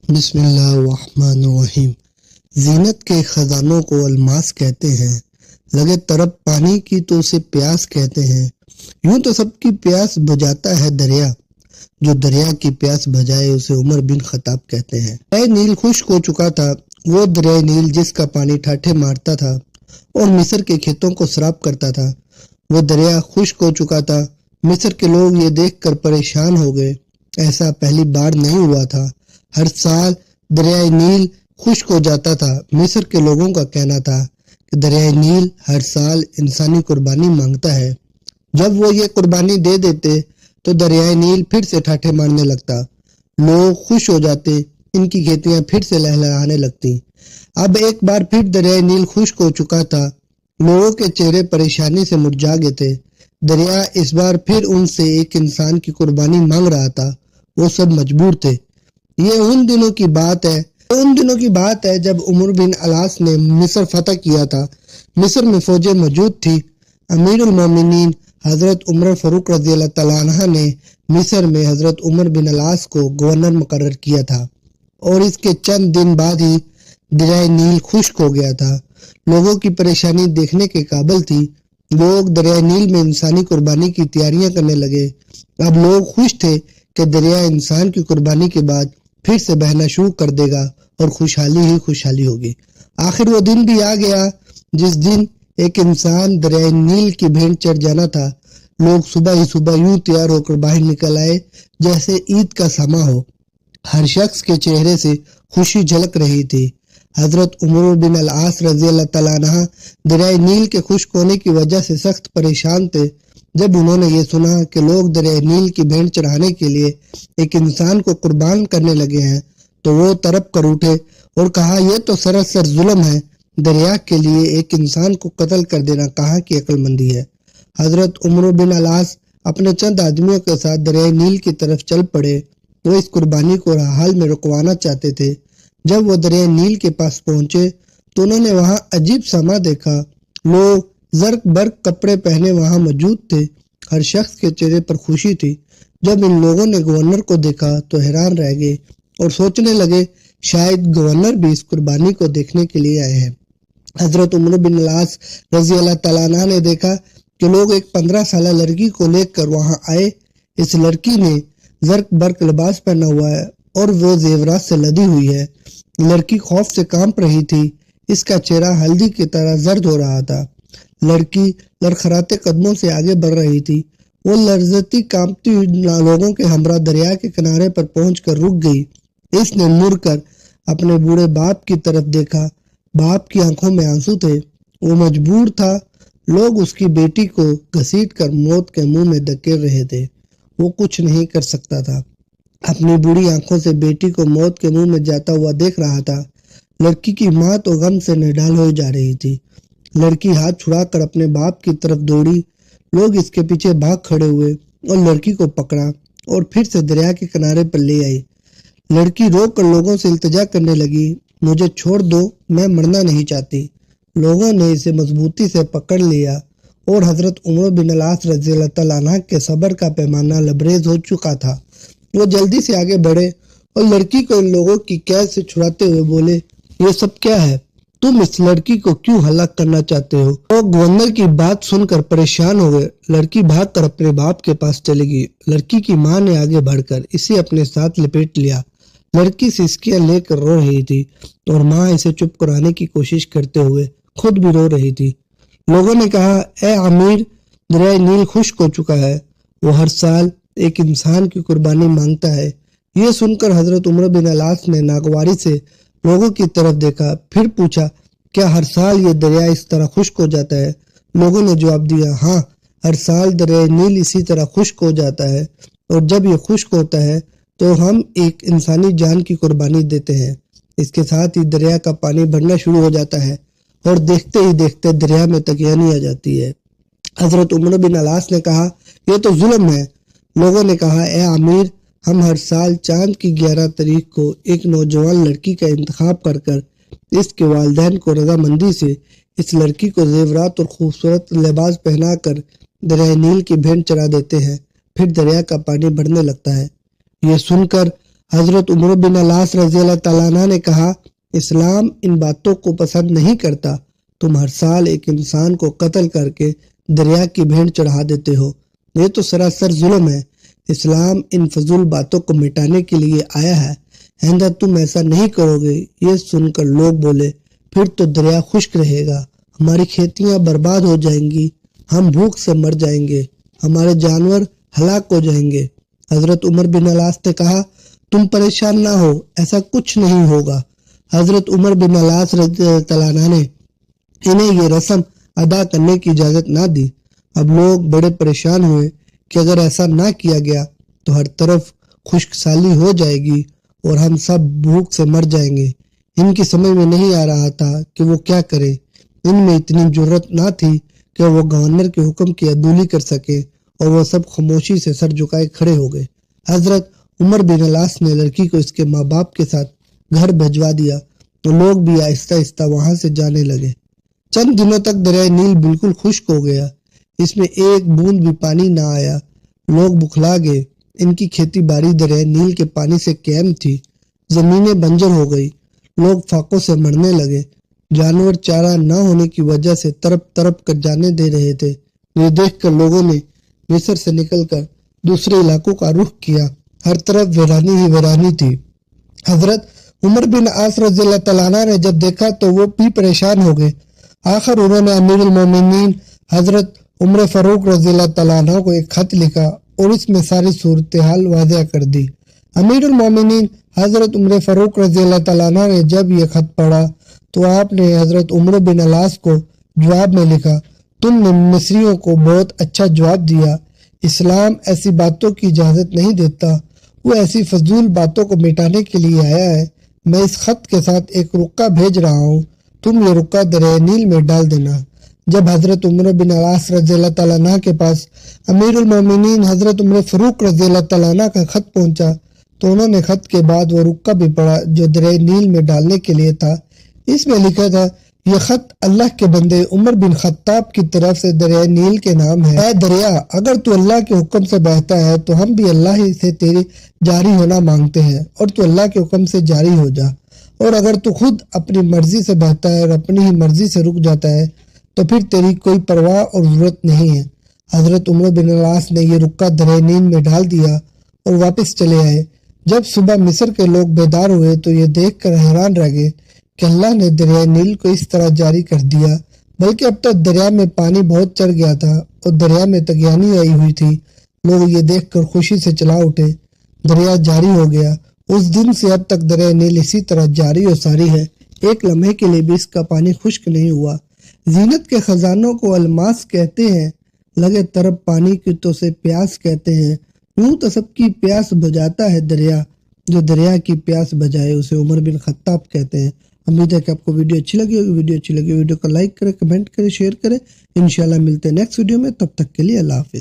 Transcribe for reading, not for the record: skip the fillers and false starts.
بسم اللہ الرحمن الرحیم۔ زینت کے خزانوں کو الماس کہتے ہیں، لگے طرب پانی کی تو اسے پیاس کہتے ہیں۔ یوں تو سب کی پیاس بجھاتا ہے دریا، جو دریا کی پیاس بجھائے اسے عمر بن خطاب کہتے ہیں۔ دریائے نیل خشک ہو چکا تھا، وہ دریائے نیل جس کا پانی ٹھاٹھے مارتا تھا اور مصر کے کھیتوں کو سیراب کرتا تھا، وہ دریا خشک ہو چکا تھا۔ مصر کے لوگ یہ دیکھ کر پریشان ہو گئے، ایسا پہلی بار نہیں ہوا تھا۔ ہر سال دریائے نیل خشک ہو جاتا تھا۔ مصر کے لوگوں کا کہنا تھا کہ دریائے نیل ہر سال انسانی قربانی مانگتا ہے، جب وہ یہ قربانی دے دیتے تو دریائے نیل پھر سے ٹھاٹھے مارنے لگتا، لوگ خوش ہو جاتے، ان کی کھیتیاں پھر سے لہلہانے لگتی۔ اب ایک بار پھر دریائے نیل خشک ہو چکا تھا، لوگوں کے چہرے پریشانی سے مرجھا گئے تھے۔ دریا اس بار پھر ان سے ایک انسان کی قربانی مانگ رہا تھا، وہ سب مجبور تھے۔ یہ ان دنوں کی بات ہے جب عمر بن العاص نے مصر فتح کیا تھا۔ مصر میں فوجیں موجود تھی۔ امیر المومنین حضرت عمر فاروق رضی اللہ تعالیٰ عنہ نے مصر میں حضرت عمر بن العاص کو گورنر مقرر کیا تھا، اور اس کے چند دن بعد ہی دریائے نیل خشک ہو گیا تھا۔ لوگوں کی پریشانی دیکھنے کے قابل تھی۔ لوگ دریائے نیل میں انسانی قربانی کی تیاریاں کرنے لگے۔ اب لوگ خوش تھے کہ دریا انسان کی قربانی کے بعد پھر سے بہنا شروع کر دے گا اور خوشحالی ہی خوشحالی ہوگی۔ آخر وہ دن بھی آ گیا جس دن ایک انسان دریائے نیل کی بھینٹ چڑھ جانا تھا۔ لوگ صبح ہی صبح یوں تیار ہو کر باہر نکل آئے جیسے عید کا سما ہو۔ ہر شخص کے چہرے سے خوشی جھلک رہی تھی۔ حضرت عمر بن العاص رضی اللہ تعالیٰ عنہ دریائے نیل کے خشک ہونے کی وجہ سے سخت پریشان تھے۔ جب انہوں نے یہ سنا کہ لوگ دریائے نیل کی بھینٹ چڑھانے کے لیے ایک انسان کو قربان کرنے لگے ہیں تو وہ تڑپ کر اٹھے اور کہا، یہ تو سراسر ظلم ہے۔ دریا کے لیے ایک انسان کو قتل کر دینا کہاں کی عقل مندی ہے۔ حضرت عمر بن العاص اپنے چند آدمیوں کے ساتھ دریائے نیل کی طرف چل پڑے۔ وہ اس قربانی کو حال میں رکوانا چاہتے تھے۔ جب وہ دریائے نیل کے پاس پہنچے تو انہوں نے وہاں عجیب سما دیکھا۔ لوگ زرق برق کپڑے پہنے وہاں موجود تھے۔ ہر شخص کے چہرے پر خوشی تھی۔ جب ان لوگوں نے گورنر کو دیکھا تو حیران رہ گئے اور سوچنے لگے شاید گورنر بھی اس قربانی کو دیکھنے کے لیے آئے ہیں۔ حضرت عمر بن العاص رضی اللہ تعالیٰ عنہ نے دیکھا کہ لوگ ایک 15 سالہ لڑکی کو لے کر وہاں آئے۔ اس لڑکی نے زرق برق لباس پہنا ہوا ہے اور وہ زیورات سے لدی ہوئی ہے۔ لڑکی خوف سے کانپ رہی تھی، اس کا چہرہ ہلدی کی طرح زرد ہو رہا تھا۔ لڑکی لڑکھڑاتے قدموں سے آگے بڑھ رہی تھی۔ وہ لرزتی کانپتی ہوئی لوگوں کے ہمراہ دریا کے کنارے پر پہنچ کر رک گئی۔ اس نے مڑ کر اپنے بوڑھے باپ کی طرف دیکھا۔ باپ کی آنکھوں میں آنسو تھے، وہ مجبور تھا۔ لوگ اس کی بیٹی کو گھسیٹ کر موت کے منہ میں دھکیل رہے تھے، وہ کچھ نہیں کر سکتا تھا۔ اپنی بوڑھی آنکھوں سے بیٹی کو موت کے منہ میں جاتا ہوا دیکھ رہا تھا۔ لڑکی کی ماں تو غم سے نڈال ہو جا رہی تھی۔ لڑکی ہاتھ چھڑا کر اپنے باپ کی طرف دوڑی۔ لوگ اس کے پیچھے بھاگ کھڑے ہوئے اور لڑکی کو پکڑا اور پھر سے دریا کے کنارے پر لے آئی۔ لڑکی رو کر لوگوں سے التجا کرنے لگی، مجھے چھوڑ دو، میں مرنا نہیں چاہتی۔ لوگوں نے اسے مضبوطی سے پکڑ لیا اور حضرت عمر بن العاص رضی اللہ تعالیٰ عنہ کے صبر کا پیمانہ لبریز ہو چکا تھا۔ وہ جلدی سے آگے بڑھے اور لڑکی کو ان لوگوں کی قید سے چھڑاتے ہوئے بولے، یہ سب کیا ہے؟ تم اس لڑکی کو کیوں ہلاک کرنا چاہتے ہو؟ وہ گورنر کی بات سن کر پریشان ہو گئے۔ لڑکی بھاگ کر اپنے باپ کے پاس چلی گئی۔ لڑکی کی ماں نے آگے بڑھ کر اسے اپنے ساتھ لپیٹ لیا۔ لڑکی سسکیاں لے کر رو رہی تھی اور ماں اسے چپ کرانے کی کوشش کرتے ہوئے خود بھی رو رہی تھی۔ لوگوں نے کہا، اے امیر، دریائے نیل خشک ہو چکا ہے، وہ ہر سال ایک انسان کی قربانی مانگتا ہے۔ یہ سن کر حضرت عمر بن العاص نے ناگواری سے لوگوں کی طرف دیکھا، پھر پوچھا، کیا ہر سال یہ دریا اس طرح خشک ہو جاتا ہے؟ لوگوں نے جواب دیا، ہاں، ہر سال دریائے نیل اسی طرح خشک ہو جاتا ہے، اور جب یہ خشک ہوتا ہے تو ہم ایک انسانی جان کی قربانی دیتے ہیں۔ اس کے ساتھ ہی دریا کا پانی بڑھنا شروع ہو جاتا ہے اور دیکھتے ہی دیکھتے دریا میں تغیانی آ جاتی ہے۔ حضرت عمر بن العاص نے کہا، یہ تو ظلم ہے۔ لوگوں نے کہا، اے امیر، ہم ہر سال چاند کی 11 تاریخ کو ایک نوجوان لڑکی کا انتخاب کر کر اس کے والدین کو رضامندی سے اس لڑکی کو زیورات اور خوبصورت لباس پہنا کر دریائے نیل کی بھینٹ چڑھا دیتے ہیں، پھر دریا کا پانی بڑھنے لگتا ہے۔ یہ سن کر حضرت عمر بن العاص رضی اللہ تعالیٰ عنہ نے کہا، اسلام ان باتوں کو پسند نہیں کرتا۔ تم ہر سال ایک انسان کو قتل کر کے دریا کی بھیڑ چڑھا دیتے ہو، یہ تو سراسر ظلم ہے۔ اسلام ان فضول باتوں کو مٹانے کے لیے آیا ہے۔ آئندہ تم ایسا نہیں کرو گے۔ یہ سن کر لوگ بولے، پھر تو دریا خشک رہے گا، ہماری کھیتیاں برباد ہو جائیں گی، ہم بھوک سے مر جائیں گے، ہمارے جانور ہلاک ہو جائیں گے۔ حضرت عمر بن العاص نے کہا، تم پریشان نہ ہو، ایسا کچھ نہیں ہوگا۔ حضرت عمر بن العاص رضی اللہ عنہ نے انہیں یہ رسم ادا کرنے کی اجازت نہ دی۔ اب لوگ بڑے پریشان ہوئے کہ اگر ایسا نہ کیا گیا تو ہر طرف خشک سالی ہو جائے گی اور ہم سب بھوک سے مر جائیں گے۔ ان کی سمجھ میں نہیں آ رہا تھا کہ وہ کیا کرے۔ ان میں اتنی جرت نہ تھی کہ وہ گورنر کے حکم کی عدولی کر سکے، اور وہ سب خاموشی سے سر جھکائے کھڑے ہو گئے۔ حضرت عمر بن العاص نے لڑکی کو اس کے ماں باپ کے ساتھ گھر بھجوا دیا تو لوگ بھی آہستہ آہستہ وہاں سے جانے لگے۔ چند دنوں تک دریائے نیل بالکل خشک ہو گیا، اس میں ایک بوند بھی پانی نہ آیا۔ لوگ بکھلا گئے، ان کی کھیتی باڑی دریائے نیل کے پانی سے قائم تھی، زمینیں بنجر ہو گئی، لوگ فاقوں سے مرنے لگے، جانور چارہ نہ ہونے کی وجہ سے تڑپ تڑپ کر جانے دے رہے تھے۔ یہ دیکھ کر لوگوں نے مصر سے نکل کر دوسرے علاقوں کا رخ کیا، ہر طرف ویرانی ہی ویرانی تھی۔ حضرت عمر بن العاص رضی اللہ تعالیٰ عنہ نے جب دیکھا تو وہ بھی پریشان ہو گئے۔ آخر انہوں نے امیر المومنین حضرت عمر فاروق رضی اللہ تعالیٰ عنہ کو ایک خط لکھا اور اس میں ساری صورتحال واضح کر دی۔ امیر المومنین حضرت عمر فاروق رضی اللہ تعالیٰ عنہ نے جب یہ خط پڑھا تو آپ نے حضرت عمر بن العاص کو جواب میں لکھا، تم نے مصریوں کو بہت اچھا جواب دیا۔ اسلام ایسی باتوں کی اجازت نہیں دیتا، وہ ایسی فضول باتوں کو مٹانے کے لیے آیا ہے۔ میں اس خط کے ساتھ ایک رکا بھیج رہا ہوں، تم یہ رکا دریائے نیل میں ڈال دینا۔ جب حضرت عمر بن العاص رضی اللہ تعالیٰ عنہ کے پاس امیر المومنین حضرت عمر فاروق رضی اللہ تعالیٰ عنہ کا خط پہنچا تو انہوں نے خط کے بعد وہ رکا بھی پڑھا جو دریائے نیل میں ڈالنے کے لیے تھا۔ اس میں لکھا تھا، یہ خط اللہ کے بندے عمر بن خطاب کی طرف سے دریائے نیل کے نام ہے۔ اے دریا، اگر تو اللہ کے حکم سے بہتا ہے تو ہم بھی اللہ ہی سے تیری جاری ہونا مانگتے ہیں، اور تو اللہ کے حکم سے جاری ہو جا، اور اگر تو خود اپنی مرضی سے بہتا ہے اور اپنی ہی مرضی سے رک جاتا ہے تو پھر تیری کوئی پرواہ اور ضرورت نہیں ہے۔ حضرت عمر بن العاص نے یہ رکا دریائے نیل میں ڈال دیا اور واپس چلے آئے۔ جب صبح مصر کے لوگ بیدار ہوئے تو یہ دیکھ کر حیران رہ گئے کہ اللہ نے دریائے نیل کو اس طرح جاری کر دیا، بلکہ اب تک دریا میں پانی بہت چڑھ گیا تھا اور دریا میں طغیانی آئی ہوئی تھی۔ لوگ یہ دیکھ کر خوشی سے چلا اٹھے، دریا جاری ہو گیا۔ اس دن سے اب تک دریائے نیل اسی طرح جاری و ساری ہے، ایک لمحے کے لیے بھی اس کا پانی خشک نہیں ہوا۔ زینت کے خزانوں کو الماس کہتے ہیں، لگے طرف پانی کی تو اسے پیاس کہتے ہیں، یوں تو سب کی پیاس بجھاتا ہے دریا، جو دریا کی پیاس بجھائے اسے عمر بن خطاب کہتے ہیں۔ امید ہے کہ آپ کو ویڈیو اچھی لگی ہوگی۔ ویڈیو کو لائک کریں، کمنٹ کریں، شیئر کریں۔ انشاءاللہ ملتے ہیں نیکسٹ ویڈیو میں، تب تک کے لیے اللہ حافظ۔